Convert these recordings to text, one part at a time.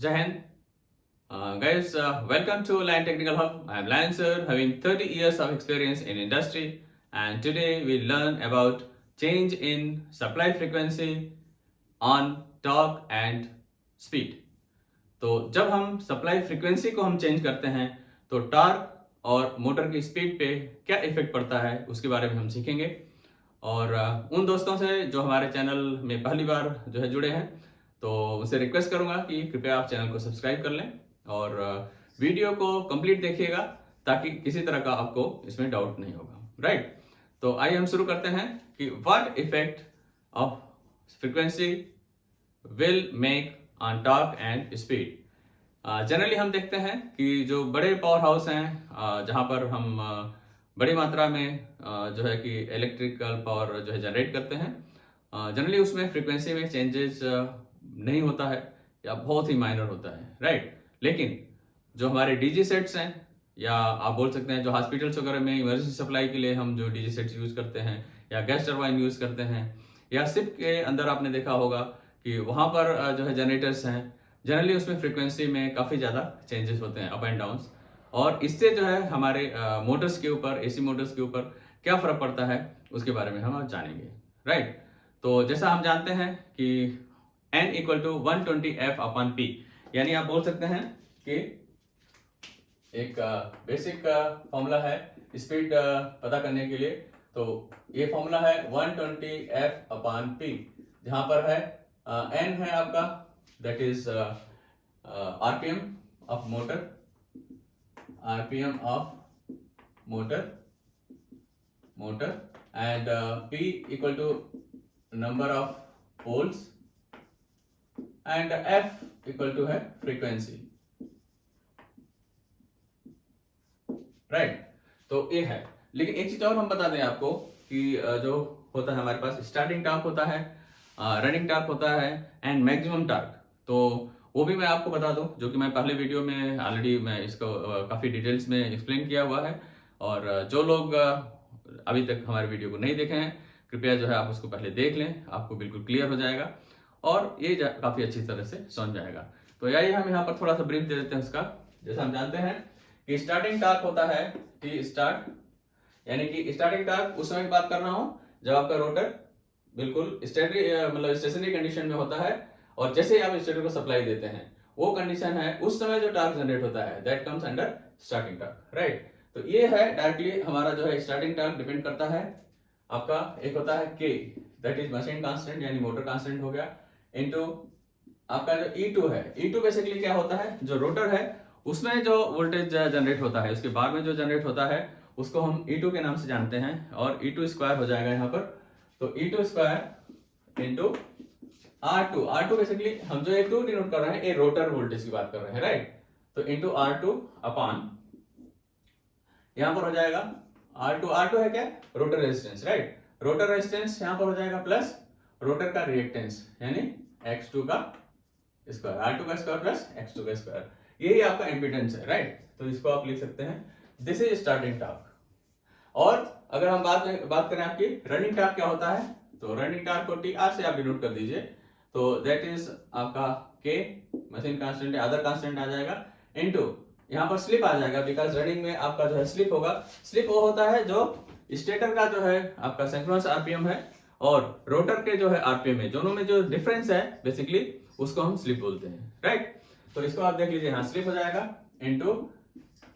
Jai Hind. Guys, welcome to Lion Technical Hub. I am Lion Sir, having 30 years of experience in industry, and today we learn about change in supply frequency on torque and speed. तो जब हम supply frequency को हम change करते हैं तो torque और motor की स्पीड पे क्या इफेक्ट पड़ता है उसके बारे में हम सीखेंगे। और उन दोस्तों से जो हमारे चैनल में पहली बार जो है जुड़े हैं तो उनसे रिक्वेस्ट करूंगा कि कृपया आप चैनल को सब्सक्राइब कर लें और वीडियो को कंप्लीट देखिएगा ताकि किसी तरह का आपको इसमें डाउट नहीं होगा। राइट, तो आइए हम शुरू करते हैं कि what effect of frequency will make on torque and speed. Generally हम देखते हैं कि जो बड़े पावर हाउस हैं जहां पर हम बड़ी मात्रा में जो है कि इलेक्ट्रिकल पावर जो है जनरेट करते हैं, जनरली उसमें फ्रीक्वेंसी में चेंजेस नहीं होता है या बहुत ही माइनर होता है। राइट, लेकिन जो हमारे डीजी सेट्स हैं या आप बोल सकते हैं जो हॉस्पिटल्स वगैरह में इमरजेंसी सप्लाई के लिए हम जो डीजी सेट्स यूज करते हैं या गैस टरबाइन यूज करते हैं या शिप के अंदर आपने देखा होगा कि वहां पर जो है जनरेटर्स हैं, जनरली उसमें फ्रीक्वेंसी में काफ़ी ज़्यादा चेंजेस होते हैं अप एंड डाउन्स, और इससे जो है हमारे मोटर्स के ऊपर, एसी मोटर्स के ऊपर क्या फ़र्क पड़ता है उसके बारे में हम आज जानेंगे। राइट, तो जैसा हम जानते हैं कि N इक्वल टू 120F/P, यानी आप बोल सकते हैं कि एक बेसिक फॉर्मूला है स्पीड पता करने के लिए। तो ये फॉर्मूला है 120F/P, जहां पर है N है आपका, that is RPM of motor, RPM of motor, and P equal to number of poles and F equal to है frequency. राइट, तो ये है। लेकिन एक चीज और हम बता दें आपको कि जो होता है हमारे पास स्टार्टिंग टॉर्क होता है, रनिंग टॉर्क होता है एंड मैक्सिमम टॉर्क। तो वो भी मैं आपको बता दूं, जो कि मैं पहले वीडियो में ऑलरेडी मैं इसको काफ़ी डिटेल्स में एक्सप्लेन किया हुआ है। और जो लोग अभी तक हमारे वीडियो को नहीं देखे हैं कृपया जो है आप उसको पहले देख लें, आपको बिल्कुल क्लियर हो जाएगा और ये काफ़ी अच्छी तरह से समझ जाएगा। तो यही हम यहाँ पर थोड़ा सा ब्रीफ दे देते हैं उसका। जैसा हम जानते हैं कि स्टार्टिंग टॉर्क होता है टी स्टार्ट, यानी कि स्टार्टिंग टॉर्क उस समय की बात कर रहा हूँ जब आपका रोटर बिल्कुल स्टेशनरी कंडीशन में होता है और जैसे ही आप स्टेटर को सप्लाई देते हैं वो कंडीशन है, उस समय जो टॉर्क जनरेट होता है that comes under starting torque. Right, तो ये है डायरेक्टली हमारा जो है स्टार्टिंग टॉर्क डिपेंड करता है आपका, एक होता है K that is machine constant यानी मोटर कांस्टेंट हो गया, इनटू आपका जो E2 है। E2 बेसिकली क्या होता है, जो रोटर है उसमें जो वोल्टेज जनरेट होता है उसके बाद में जो जनरेट होता है उसको हम E2 के नाम से जानते हैं और E2 स्क्वायर हो जाएगा यहाँ पर। तो E2 square into R2 basically हम जो एक 2 डिनोट कर रहे हैं ये रोटर वोल्टेज की बात कर रहे हैं। राइट, तो इंटू R2 अपॉन यहां पर हो जाएगा R2 है क्या, rotor resistance. Right, rotor resistance यहां पर हो जाएगा प्लस रोटर का रिएक्टेंस यानी X2 का स्क्वायर, R2 का स्क्वायर प्लस X2 का स्क्वायर, यही आपका एम्पीडेंस है। राइट, तो इसको आप लिख सकते हैं दिस इज स्टार्टिंग टॉर्क। और अगर हम बात करें आपकी रनिंग टॉर्क क्या होता है, तो रनिंग टॉर्क को TR से आप डिनोट कर दीजिए, तो दैट इज आपका K मशीन कांस्टेंट या अदर कांस्टेंट आ जाएगा इनटू यहाँ पर स्लिप आ जाएगा, बिकॉज रनिंग में आपका जो है स्लिप होगा। स्लिप वो होता है जो स्टेटर का जो है आपका सिंक्रोनस आरपीएम है और रोटर के जो है आरपीएम है, दोनों में जो डिफरेंस है बेसिकली उसको हम स्लिप बोलते हैं। राइट, तो इसको आप देख लीजिए, यहाँ स्लिप हो जाएगा इनटू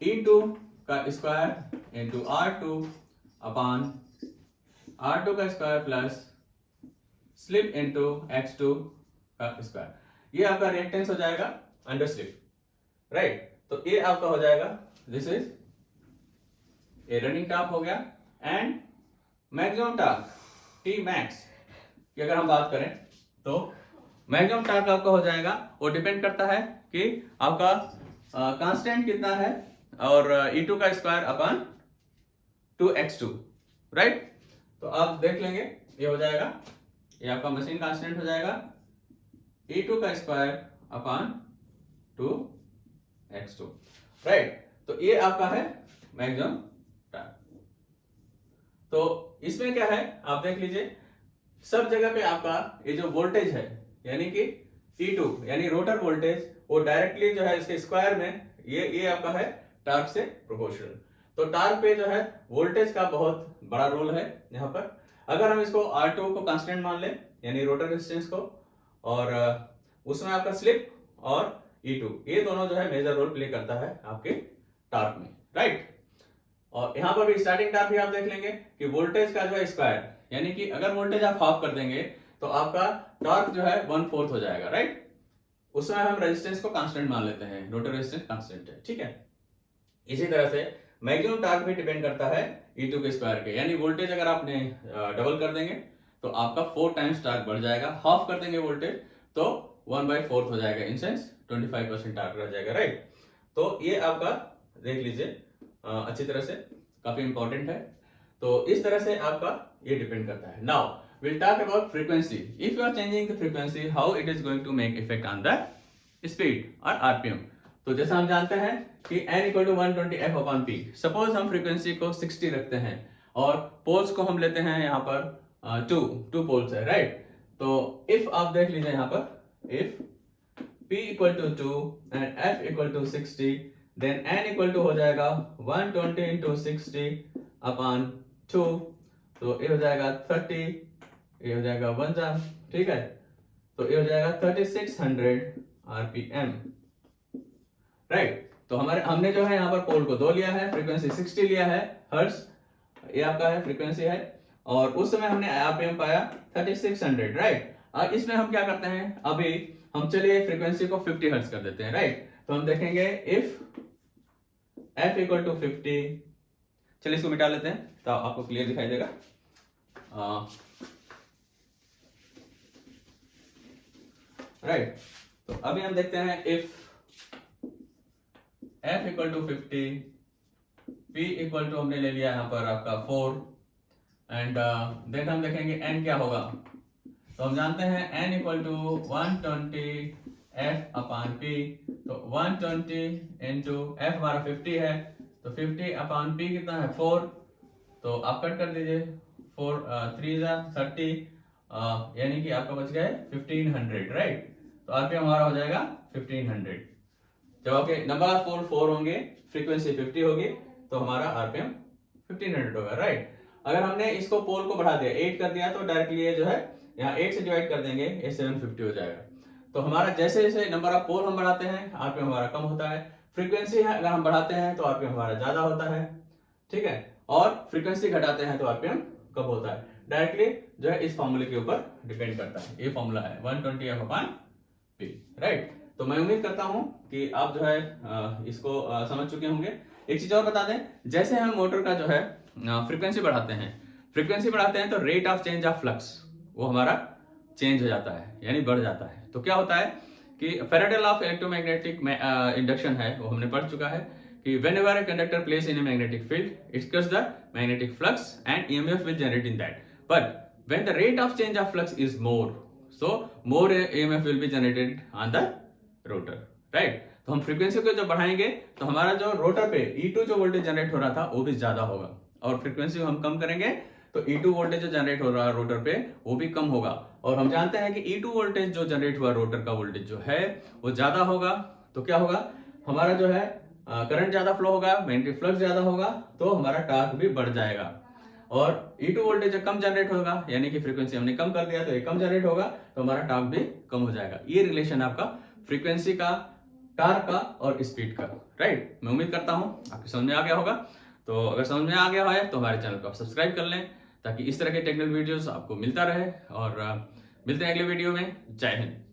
E2 का square into R2 upon R2 का square plus slip into X2 का स्क्वायर, ये आपका रिएक्टेंस हो जाएगा अंडर स्लिप। राइट, तो ये आपका हो जाएगा this is a running torque हो गया। And maximum torque T max की अगर हम बात करें तो मैक्सिमम टॉर्क आपका हो जाएगा, वो डिपेंड करता है कि आपका कांस्टेंट कितना है और E2 का स्क्वायर अपॉन 2X2। राइट, तो आप देख लेंगे ये हो जाएगा, ये आपका मशीन कांस्टेंट हो जाएगा E2 का स्क्वायर अपॉन 2X2। राइट, तो ये आपका है मैक्सिमम टॉर्क। तो इसमें क्या है आप देख लीजिए, सब जगह पे आपका ये जो वोल्टेज है यानी कि E2 यानी रोटर वोल्टेज वो डायरेक्टली जो है इसके स्क्वायर में ये आपका है टार्क से प्रोपोर्शनल। तो टार्क पे जो है वोल्टेज का बहुत बड़ा रोल है यहाँ पर। अगर हम इसको R2 को कांस्टेंट मान लें यानी रोटर रेजिस्टेंस को, और उसमें आपका स्लिप और E2 ये दोनों जो है मेजर रोल प्ले करता है आपके टार्क में, राइट। और यहाँ पर भी स्टार्टिंग टार्क भी आप देख लेंगे कि वोल्टेज का जो है स्क्वायर, यानी कि अगर वोल्टेज आप हाफ कर देंगे तो आपका टॉर्क जो है 1/4 हो जाएगा, राइट। उसमें हम रेजिस्टेंस को कांस्टेंट मान लेते हैं, रोटर रेजिस्टेंस कांस्टेंट है, ठीक है। इसी तरह से मैक्सिमम टॉर्क भी डिपेंड करता है E2 के स्क्वायर के, यानी वोल्टेज अगर आपने डबल कर देंगे तो आपका 4 टाइम्स टॉर्क बढ़ जाएगा, हाफ कर देंगे वोल्टेज तो 1/4 हो जाएगा, इन सेंस 25% टॉर्क रह जाएगा, राइट। तो ये आपका देख लीजिए अच्छी तरह से, काफी इंपॉर्टेंट है। तो इस तरह से आपका ये डिपेंड करता है। Now we'll talk about frequency. If you are changing the frequency, how it is going to make effect on the speed or RPM. तो जैसा हम जानते हैं कि n = 120 f/p। सपोज हम फ्रीक्वेंसी को 60 रखते हैं और पोल्स को हम लेते हैं यहाँ पर टू पोल्स है, राइट। तो इफ आप देख लीजिए यहाँ पर, if p = 2 and f = 60, then n हो जाएगा 120 × 60/2, तो ये हो जाएगा 30, ये हो जाएगा 1, ठीक है। तो ये हो जाएगा 3600 RPM, राइट। तो हमने जो है यहाँ पर पोल को 2 लिया है, फ्रीक्वेंसी 60 लिया है, हर्ट्ज ये आपका है फ्रीक्वेंसी है, और उस समय हमने RPM पाया 3600, राइट। अब इसमें हम क्या करते हैं, अभी हम चलिए फ्रीक्वेंसी को 50 हर्ट्ज कर देते हैं, राइट। तो हम देखेंगे इफ f = 50, चलिए इसको मिटा लेते हैं तो आपको क्लियर दिखाई देगा। राइट, तो अभी हम देखते हैं इफ f = 50, p हमने ले लिया यहाँ पर आपका 4, एंड देन हम देखेंगे n क्या होगा। तो हम जानते हैं n = 120 f/p, तो 120 × f हमारा 50 है, तो 50/p कितना है 4, तो आप कट कर दीजिए, 4 3 30, यानी कि आपका बच गया है 1500, राइट। तो आरपीएम हमारा हो जाएगा 1500। जब आपके नंबर ऑफ पोल 4 होंगे, फ्रीक्वेंसी 50 होगी, तो हमारा आरपीएम 1500 होगा, राइट। अगर हमने इसको पोल को बढ़ा दिया, 8 कर दिया, तो डायरेक्टली ये जो है यहाँ 8 से डिवाइड कर देंगे, ये 750 हो जाएगा। तो हमारा जैसे जैसे नंबर ऑफ पोल हम बढ़ाते हैं, आरपीएम हमारा कम होता है। फ्रीक्वेंसी है अगर हम बढ़ाते हैं तो आरपीएम हमारा ज्यादा होता है, ठीक है। और फ्रीक्वेंसी घटाते हैं तो आरपीएम कम होता है। डायरेक्टली जो है इस फॉर्मूले के ऊपर डिपेंड करता है। ये फॉर्मूला है 120 f/p, राइट। तो मैं उम्मीद करता हूं कि आप जो है इसको समझ चुके होंगे। एक चीज और बता दें, जैसे हम मोटर का जो है फ्रीक्वेंसी बढ़ाते हैं तो rate of change of flux वो हमारा चेंज हो जाता है, यानी बढ़ जाता है। तो क्या होता है कि Faraday law of electromagnetic induction है, वो हमने पढ़ चुका है कि whenever a conductor placed in a magnetic field, it cuts the magnetic flux and EMF will generate in that. But when the rate of change of flux is more, so more EMF will be generated on the rotor, right? तो हम frequency को जब बढ़ाएंगे तो हमारा जो rotor पे E2 जो वोल्टेज जनरेट हो रहा था वो भी ज्यादा होगा, और फ्रीक्वेंसी हम कम करेंगे तो E2 वोल्टेज जो जनरेट हो रहा है रोटर पे वो भी कम होगा। और हम जानते हैं कि E2 वोल्टेज जो जनरेट हुआ रोटर का वोल्टेज जो है वो ज्यादा होगा, तो क्या होगा, हमारा जो है करंट ज्यादा फ्लो होगा, मैग्नेटिक फ्लक्स ज्यादा होगा, तो हमारा टॉर्क भी बढ़ जाएगा। और E2 वोल्टेज जब कम जनरेट होगा, यानी कि फ्रीक्वेंसी हमने कम कर दिया तो ये कम जनरेट होगा, तो हमारा टॉर्क भी कम हो जाएगा। ये रिलेशन आपका फ्रीक्वेंसी का, टॉर्क का और स्पीड का, राइट। मैं उम्मीद करता हूं आपको समझ में आ गया होगा। तो अगर समझ में आ गया है तो हमारे चैनल को आप सब्सक्राइब कर लें, ताकि इस तरह के टेक्निकल वीडियोस आपको मिलता रहे। और मिलते हैं अगले वीडियो में। जय हिंद।